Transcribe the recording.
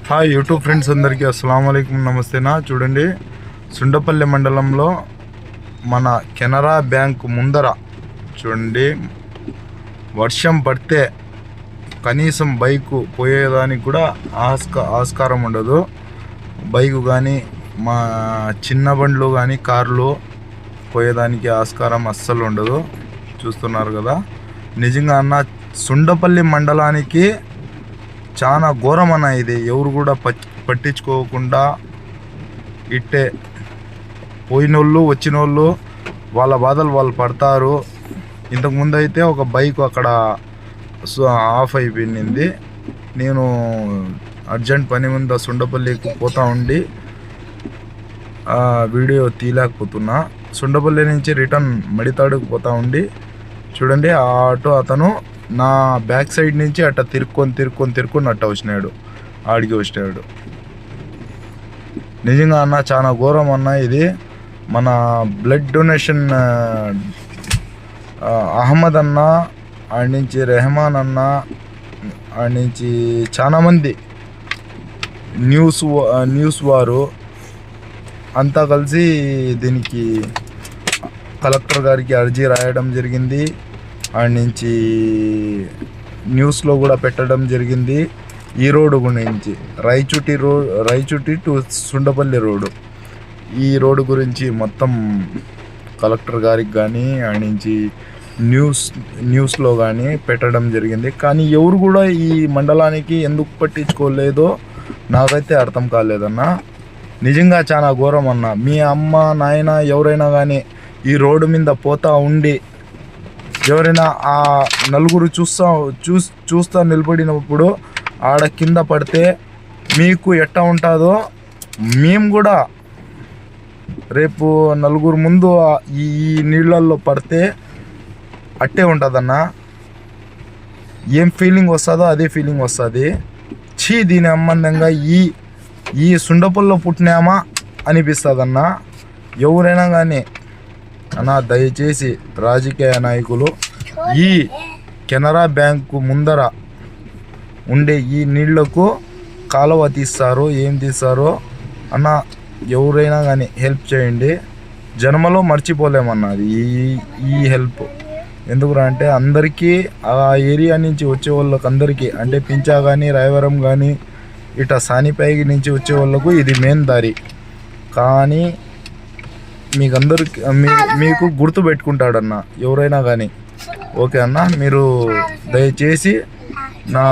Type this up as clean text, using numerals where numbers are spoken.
Hi YouTube friends అందరికీ అస్సలాము అలైకుం, నమస్తేనా. చూడండి, సుండపల్లి మండలంలో మన కెనరా బ్యాంక్ ముందర చూడండి, వర్షం పడితే కనీసం బైకు పోయేదానికి కూడా ఆస్కారం ఉండదు. బైకు కానీ మా చిన్న బండ్లు కానీ కార్లు పోయేదానికి ఆస్కారం అస్సలు ఉండదు. చూస్తున్నారు కదా, నిజంగా అన్న సుండపల్లి మండలానికి చాలా ఘోరం అన్న ఇది. ఎవరు కూడా పట్టించుకోకుండా ఇట్టే పోయినోళ్ళు వచ్చినోళ్ళు వాళ్ళ బాధలు వాళ్ళు పడతారు. ఇంతకుముందు అయితే ఒక బైక్ అక్కడ ఆఫ్ అయిపోయింది. నేను అర్జెంట్ పని మీద సుండపల్లికి పోతా ఉండి వీడియో తీయలేకపోతున్నా. సుండపల్లి నుంచి రిటర్న్ మడితాడుకు పోతా ఉండి చూడండి, ఆ ఆటో అతను నా బ్యాక్ సైడ్ నుంచి అట్ట తిరుక్కొని అట్ట వచ్చినాడు, ఆడికి వచ్చినాడు. నిజంగా అన్న చాలా ఘోరం అన్న ఇది. మన బ్లడ్ డొనేషన్ అహ్మద్ అన్న, ఆడి నుంచి రెహమాన్ అన్న, ఆడి నుంచి చాలామంది న్యూస్ వారు అంతా కలిసి దీనికి కలెక్టర్ గారికి అర్జీ రాయడం జరిగింది. ఆడి నుంచి న్యూస్లో కూడా పెట్టడం జరిగింది. ఈ రోడ్డు గురించి రాయచూటి టు సుండపల్లి రోడ్డు, ఈ రోడ్డు గురించి మొత్తం కలెక్టర్ గారికి కానీ ఆడి నుంచి న్యూస్లో కానీ పెట్టడం జరిగింది. కానీ ఎవరు కూడా ఈ మండలానికి ఎందుకు పట్టించుకోలేదో నాకైతే అర్థం కాలేదన్న. నిజంగా చాలా ఘోరం అన్న. మీ అమ్మ నాయన ఎవరైనా కానీ ఈ రోడ్డు మీద పోతా ఉండి ఎవరైనా ఆ నలుగురు చూస్తా నిలబడినప్పుడు ఆడ కింద పడితే మీకు ఎట్టా ఉంటుందో మేము కూడా రేపు నలుగురు ముందు ఈ నీళ్ళల్లో పడితే అట్టే ఉంటుందన్న. ఏం ఫీలింగ్ వస్తుందో అదే ఫీలింగ్ వస్తుంది. దీని సంబంధంగా ఈ సుండపల్లో పుట్టినామా అనిపిస్తుందన్న. ఎవరైనా కానీ అన్న, దయచేసి రాజకీయ నాయకులు ఈ కెనరా బ్యాంకు ముందర ఉండే ఈ నీళ్లకు కాలువ తీస్తారో ఏం తీస్తారో అన్న, ఎవరైనా కానీ హెల్ప్ చేయండి. జన్మలో మర్చిపోలేమన్నది ఈ హెల్ప్. ఎందుకురా అంటే అందరికీ ఆ ఏరియా నుంచి వచ్చే వాళ్ళకి అందరికీ, అంటే పించా కానీ రాయవరం కానీ ఇట్లా సానిపైకి నుంచి వచ్చే వాళ్ళకు ఇది మెయిన్ దారి. కానీ మీకు గుర్తు పెట్టుకుంటాడన్న ఎవరైనా కానీ. ఓకే అన్న, మీరు దయచేసి నా